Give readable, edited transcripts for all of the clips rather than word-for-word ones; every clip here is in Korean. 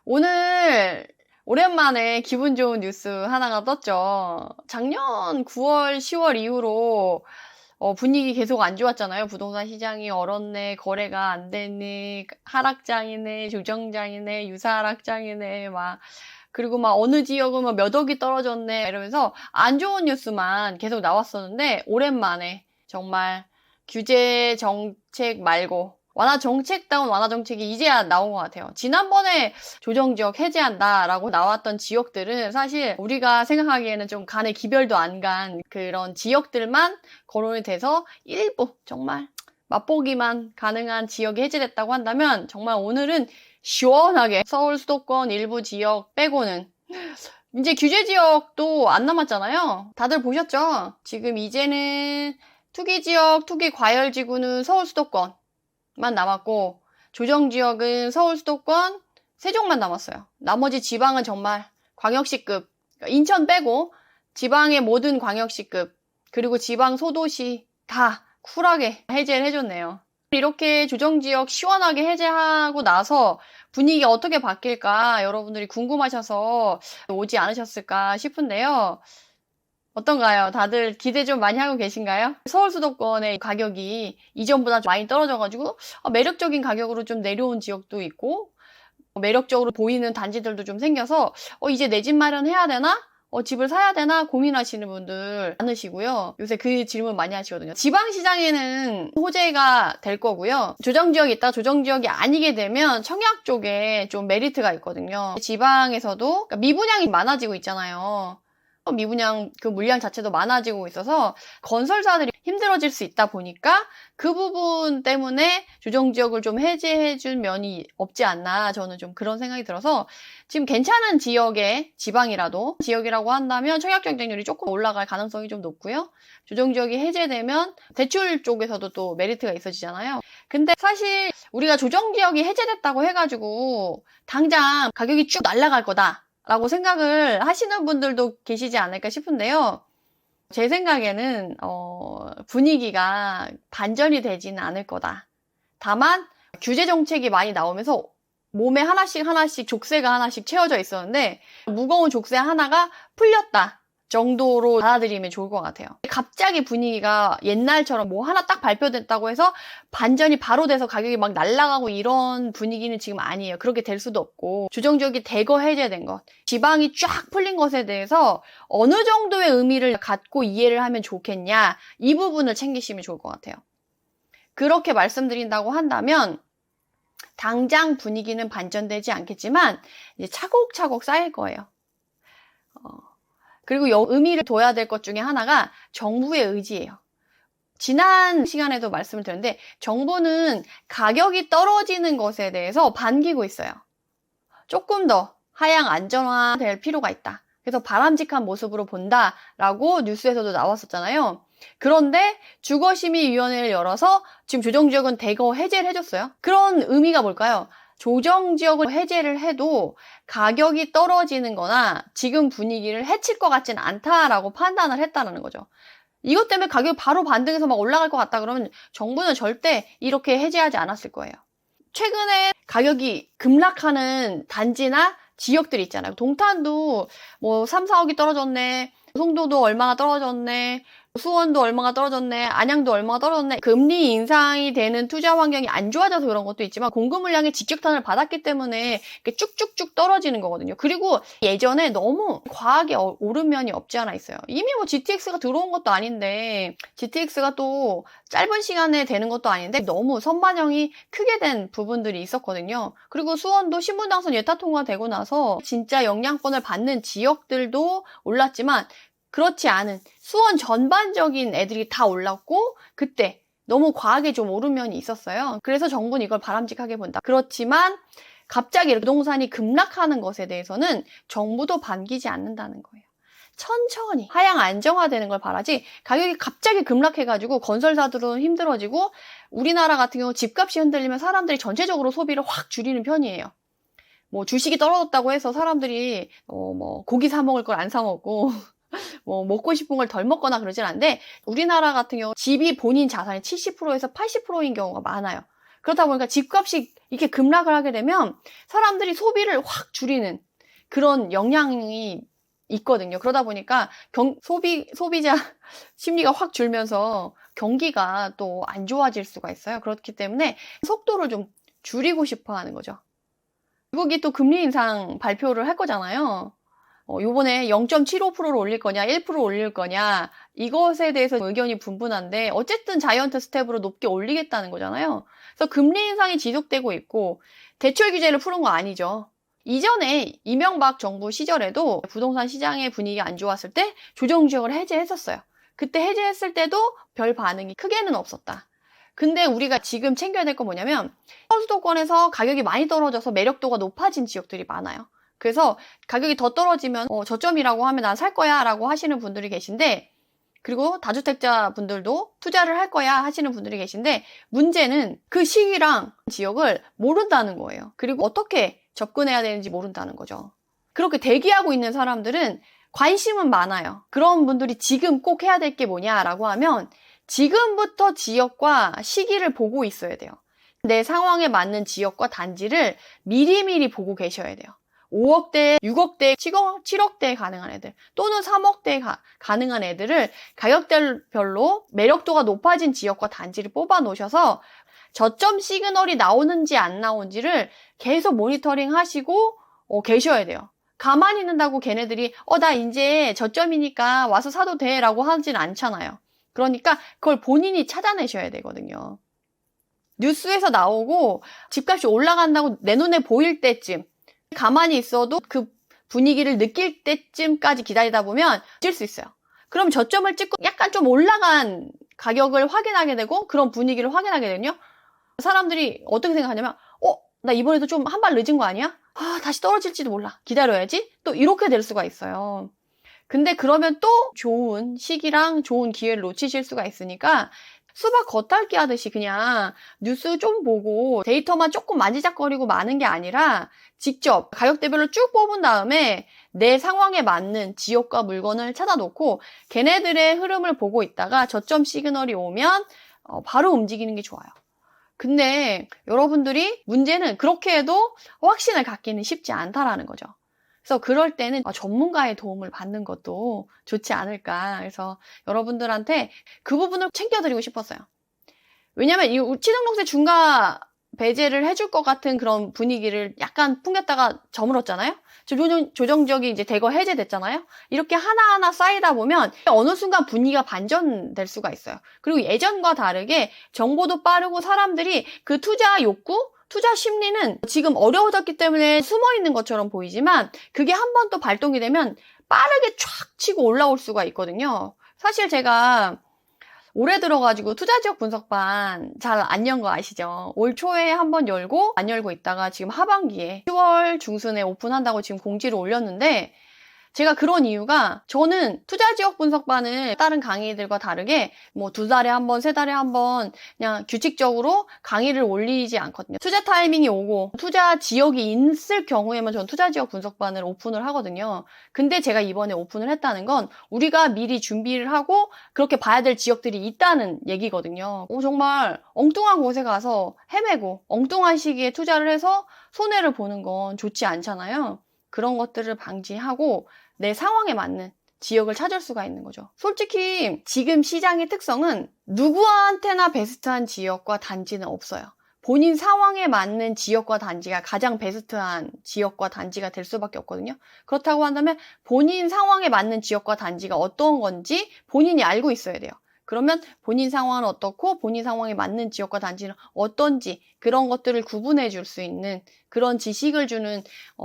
오늘 오랜만에 기분 좋은 뉴스 하나가 떴죠. 작년 9월, 10월 이후로 분위기 계속 안 좋았잖아요. 부동산 시장이 얼었네, 거래가 안 되네, 하락장이네, 조정장이네, 유사하락장이네, 그리고 어느 지역은 몇 억이 떨어졌네, 이러면서 안 좋은 뉴스만 계속 나왔었는데, 오랜만에 정말 규제 정책 말고, 완화 정책다운 완화 정책이 이제야 나온 것 같아요. 지난번에 조정지역 해제한다라고 나왔던 지역들은 사실 우리가 생각하기에는 좀 간의 기별도 안 간 그런 지역들만 거론이 돼서 일부 정말 맛보기만 가능한 지역이 해제됐다고 한다면 정말 오늘은 시원하게 서울 수도권 일부 지역 빼고는 이제 규제 지역도 안 남았잖아요. 다들 보셨죠? 지금 이제는 투기지역, 투기과열지구는 서울 수도권 만 남았고 조정지역은 서울 수도권 세종만 남았어요. 나머지 지방은 정말 광역시급, 그러니까 인천 빼고 지방의 모든 광역시급 그리고 지방 소도시 다 쿨하게 해제를 해줬네요. 이렇게 조정지역 시원하게 해제하고 나서 분위기가 어떻게 바뀔까 여러분들이 궁금하셔서 오지 않으셨을까 싶은데요. 어떤가요? 다들 기대 좀 많이 하고 계신가요? 서울 수도권의 가격이 이전보다 좀 많이 떨어져가지고 매력적인 가격으로 좀 내려온 지역도 있고 매력적으로 보이는 단지들도 좀 생겨서 이제 내 집 마련해야 되나? 집을 사야 되나? 고민하시는 분들 많으시고요. 요새 그 질문 많이 하시거든요. 지방시장에는 호재가 될 거고요. 조정지역이 있다 조정지역이 아니게 되면 청약 쪽에 좀 메리트가 있거든요. 지방에서도 그러니까 미분양이 많아지고 있잖아요. 미분양 그 물량 자체도 많아지고 있어서 건설사들이 힘들어질 수 있다 보니까 그 부분 때문에 조정지역을 좀 해제해준 면이 없지 않나 저는 좀 그런 생각이 들어서 지금 괜찮은 지역의 지방이라고 한다면 청약 경쟁률이 조금 올라갈 가능성이 좀 높고요. 조정지역이 해제되면 대출 쪽에서도 또 메리트가 있어지잖아요. 근데 사실 우리가 조정지역이 해제됐다고 해가지고 당장 가격이 쭉 날아갈 거다 라고 생각을 하시는 분들도 계시지 않을까 싶은데요. 제 생각에는 분위기가 반전이 되지는 않을 거다. 다만 규제 정책이 많이 나오면서 몸에 하나씩 족쇄가 하나씩 채워져 있었는데 무거운 족쇄 하나가 풀렸다 정도로 받아들이면 좋을 것 같아요. 갑자기 분위기가 옛날처럼 하나 딱 발표됐다고 해서 반전이 바로 돼서 가격이 막 날아가고 이런 분위기는 지금 아니에요. 그렇게 될 수도 없고 조정지역이 대거 해제된 것, 지방이 쫙 풀린 것에 대해서 어느 정도의 의미를 갖고 이해를 하면 좋겠냐 이 부분을 챙기시면 좋을 것 같아요. 그렇게 말씀드린다고 한다면 당장 분위기는 반전되지 않겠지만 이제 차곡차곡 쌓일 거예요. 그리고 의미를 둬야 될 것 중에 하나가 정부의 의지예요. 지난 시간에도 말씀을 드렸는데 정부는 가격이 떨어지는 것에 대해서 반기고 있어요. 조금 더 하향 안전화될 필요가 있다. 그래서 바람직한 모습으로 본다라고 뉴스에서도 나왔었잖아요. 그런데 주거심의위원회를 열어서 지금 조정지역은 대거 해제를 해줬어요. 그런 의미가 뭘까요? 조정지역을 해제를 해도 가격이 떨어지는 거나 지금 분위기를 해칠 것 같지는 않다라고 판단을 했다는 거죠. 이것 때문에 가격이 바로 반등해서 막 올라갈 것 같다 그러면 정부는 절대 이렇게 해제하지 않았을 거예요. 최근에 가격이 급락하는 단지나 지역들이 있잖아요. 동탄도 3, 4억이 떨어졌네. 송도도 얼마가 떨어졌네. 수원도 얼마가 떨어졌네. 안양도 얼마가 떨어졌네. 금리 인상이 되는 투자 환경이 안 좋아져서 그런 것도 있지만 공급 물량의 직격탄을 받았기 때문에 쭉쭉쭉 떨어지는 거거든요. 그리고 예전에 너무 과하게 오른 면이 없지 않아 있어요. 이미 GTX가 들어온 것도 아닌데 GTX가 또 짧은 시간에 되는 것도 아닌데 너무 선반영이 크게 된 부분들이 있었거든요. 그리고 수원도 신분당선 예타 통과되고 나서 진짜 영향권을 받는 지역들도 올랐지만 그렇지 않은 수원 전반적인 애들이 다 올랐고 그때 너무 과하게 좀 오른 면이 있었어요. 그래서 정부는 이걸 바람직하게 본다. 그렇지만 갑자기 부동산이 급락하는 것에 대해서는 정부도 반기지 않는다는 거예요. 천천히 하향 안정화되는 걸 바라지 가격이 갑자기 급락해가지고 건설사들은 힘들어지고 우리나라 같은 경우 집값이 흔들리면 사람들이 전체적으로 소비를 확 줄이는 편이에요. 주식이 떨어졌다고 해서 사람들이 고기 사 먹을 걸 안 사 먹고 먹고 싶은 걸 덜 먹거나 그러진 않는데 우리나라 같은 경우 집이 본인 자산의 70%에서 80%인 경우가 많아요. 그렇다 보니까 집값이 이렇게 급락을 하게 되면 사람들이 소비를 확 줄이는 그런 영향이 있거든요. 그러다 보니까 소비자 심리가 확 줄면서 경기가 또 안 좋아질 수가 있어요. 그렇기 때문에 속도를 좀 줄이고 싶어 하는 거죠. 미국이 또 금리 인상 발표를 할 거잖아요. 요번에 0.75%를 올릴 거냐, 1% 올릴 거냐, 이것에 대해서 의견이 분분한데, 어쨌든 자이언트 스텝으로 높게 올리겠다는 거잖아요. 그래서 금리 인상이 지속되고 있고, 대출 규제를 푸는 거 아니죠. 이전에 이명박 정부 시절에도 부동산 시장의 분위기가 안 좋았을 때 조정 지역을 해제했었어요. 그때 해제했을 때도 별 반응이 크게는 없었다. 근데 우리가 지금 챙겨야 될 건 뭐냐면 서수도권에서 가격이 많이 떨어져서 매력도가 높아진 지역들이 많아요. 그래서 가격이 더 떨어지면 저점이라고 하면 난 살 거야 라고 하시는 분들이 계신데, 그리고 다주택자 분들도 투자를 할 거야 하시는 분들이 계신데, 문제는 그 시기랑 지역을 모른다는 거예요. 그리고 어떻게 접근해야 되는지 모른다는 거죠. 그렇게 대기하고 있는 사람들은 관심은 많아요. 그런 분들이 지금 꼭 해야 될 게 뭐냐라고 하면 지금부터 지역과 시기를 보고 있어야 돼요. 내 상황에 맞는 지역과 단지를 미리미리 보고 계셔야 돼요. 5억대, 6억대, 7억대에 가능한 애들 또는 3억대에 가능한 애들을 가격대별로 매력도가 높아진 지역과 단지를 뽑아 놓으셔서 저점 시그널이 나오는지 안 나오는지를 계속 모니터링 하시고 계셔야 돼요. 가만히 있는다고 걔네들이 나 이제 저점이니까 와서 사도 돼 라고 하진 않잖아요. 그러니까 그걸 본인이 찾아내셔야 되거든요. 뉴스에서 나오고 집값이 올라간다고 내 눈에 보일 때쯤, 가만히 있어도 그 분위기를 느낄 때쯤까지 기다리다 보면 질 수 있어요. 그럼 저점을 찍고 약간 좀 올라간 가격을 확인하게 되고 그런 분위기를 확인하게 되거든요. 사람들이 어떻게 생각하냐면 나 이번에도 좀 한 발 늦은 거 아니야? 다시 떨어질지도 몰라. 기다려야지. 또 이렇게 될 수가 있어요. 근데 그러면 또 좋은 시기랑 좋은 기회를 놓치실 수가 있으니까 수박 겉핥기 하듯이 그냥 뉴스 좀 보고 데이터만 조금 만지작거리고 마는 게 아니라 직접 가격대별로 쭉 뽑은 다음에 내 상황에 맞는 지역과 물건을 찾아놓고 걔네들의 흐름을 보고 있다가 저점 시그널이 오면 바로 움직이는 게 좋아요. 근데 여러분들이 문제는 그렇게 해도 확신을 갖기는 쉽지 않다라는 거죠. 그래서 그럴 때는 전문가의 도움을 받는 것도 좋지 않을까. 그래서 여러분들한테 그 부분을 챙겨드리고 싶었어요. 왜냐면 이 취등록세 중과 배제를 해줄 것 같은 그런 분위기를 약간 풍겼다가 저물었잖아요. 조정적이 이제 대거 해제됐잖아요. 이렇게 하나하나 쌓이다 보면 어느 순간 분위기가 반전될 수가 있어요. 그리고 예전과 다르게 정보도 빠르고 사람들이 그 투자 욕구, 투자 심리는 지금 어려워졌기 때문에 숨어 있는 것처럼 보이지만 그게 한 번 또 발동이 되면 빠르게 촥 치고 올라올 수가 있거든요. 사실 제가 올해 들어가지고 투자지역 분석반 잘 안 연 거 아시죠? 올 초에 한번 열고 안 열고 있다가 지금 하반기에 10월 중순에 오픈한다고 지금 공지를 올렸는데, 제가 그런 이유가 저는 투자지역 분석반을 다른 강의들과 다르게 뭐 2달에 한 번, 3달에 한 번 그냥 규칙적으로 강의를 올리지 않거든요. 투자 타이밍이 오고 투자 지역이 있을 경우에만 저는 투자지역 분석반을 오픈을 하거든요. 근데 제가 이번에 오픈을 했다는 건 우리가 미리 준비를 하고 그렇게 봐야 될 지역들이 있다는 얘기거든요. 정말 엉뚱한 곳에 가서 헤매고 엉뚱한 시기에 투자를 해서 손해를 보는 건 좋지 않잖아요. 그런 것들을 방지하고 내 상황에 맞는 지역을 찾을 수가 있는 거죠. 솔직히 지금 시장의 특성은 누구한테나 베스트한 지역과 단지는 없어요. 본인 상황에 맞는 지역과 단지가 가장 베스트한 지역과 단지가 될 수밖에 없거든요. 그렇다고 한다면 본인 상황에 맞는 지역과 단지가 어떤 건지 본인이 알고 있어야 돼요. 그러면 본인 상황은 어떻고 본인 상황에 맞는 지역과 단지는 어떤지 그런 것들을 구분해 줄 수 있는 그런 지식을 주는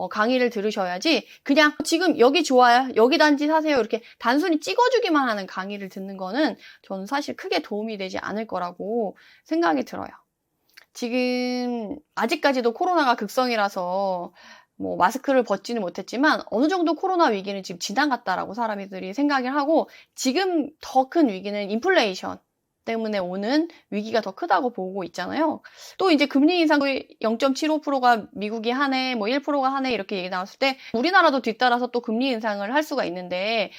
강의를 들으셔야지, 그냥 지금 여기 좋아요, 여기 단지 사세요 이렇게 단순히 찍어주기만 하는 강의를 듣는 거는 저는 사실 크게 도움이 되지 않을 거라고 생각이 들어요. 지금 아직까지도 코로나가 극성이라서 뭐 마스크를 벗지는 못했지만 어느 정도 코로나 위기는 지금 지나갔다라고 사람들이 생각을 하고, 지금 더 큰 위기는 인플레이션 때문에 오는 위기가 더 크다고 보고 있잖아요. 또 이제 금리 인상도 0.75%가 미국이 하네, 뭐 1%가 하네 이렇게 얘기 나왔을 때 우리나라도 뒤따라서 또 금리 인상을 할 수가 있는데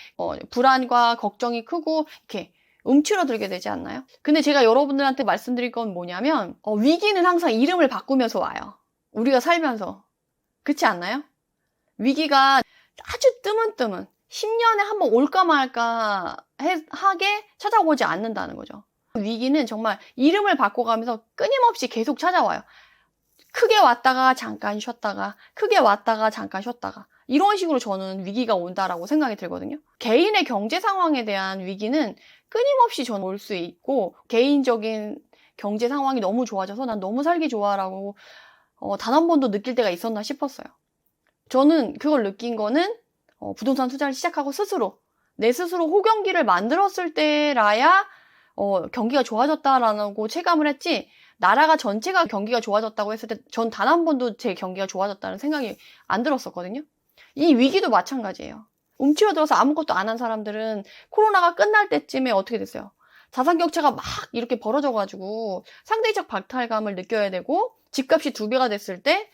불안과 걱정이 크고 이렇게 움츠러들게 되지 않나요? 근데 제가 여러분들한테 말씀드릴 건 뭐냐면 위기는 항상 이름을 바꾸면서 와요. 우리가 살면서. 그렇지 않나요? 위기가 아주 뜨문뜨문 10년에 한번 올까 말까 하게 찾아오지 않는다는 거죠. 위기는 정말 이름을 바꿔가면서 끊임없이 계속 찾아와요. 크게 왔다가 잠깐 쉬었다가 크게 왔다가 잠깐 쉬었다가 이런 식으로 저는 위기가 온다라고 생각이 들거든요. 개인의 경제 상황에 대한 위기는 끊임없이 저는 올 수 있고 개인적인 경제 상황이 너무 좋아져서 난 너무 살기 좋아라고 단 한 번도 느낄 때가 있었나 싶었어요. 저는 그걸 느낀 거는 부동산 투자를 시작하고 내 스스로 호경기를 만들었을 때라야 경기가 좋아졌다라고 체감을 했지 나라가 전체가 경기가 좋아졌다고 했을 때 전 단 한 번도 제 경기가 좋아졌다는 생각이 안 들었었거든요. 이 위기도 마찬가지예요. 움츠러들어서 아무것도 안 한 사람들은 코로나가 끝날 때쯤에 어떻게 됐어요? 자산 격차가 막 이렇게 벌어져가지고 상대적 박탈감을 느껴야 되고 집값이 2배가 됐을 때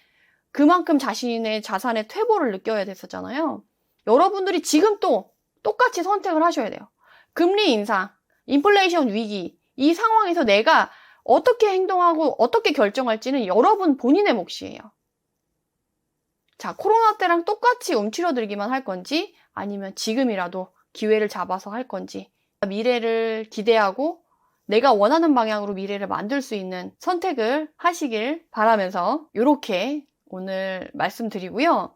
그만큼 자신의 자산의 퇴보를 느껴야 됐었잖아요. 여러분들이 지금 또 똑같이 선택을 하셔야 돼요. 금리 인상, 인플레이션 위기, 이 상황에서 내가 어떻게 행동하고 어떻게 결정할지는 여러분 본인의 몫이에요. 자, 코로나 때랑 똑같이 움츠러들기만 할 건지 아니면 지금이라도 기회를 잡아서 할 건지 미래를 기대하고 내가 원하는 방향으로 미래를 만들 수 있는 선택을 하시길 바라면서 이렇게 오늘 말씀드리고요.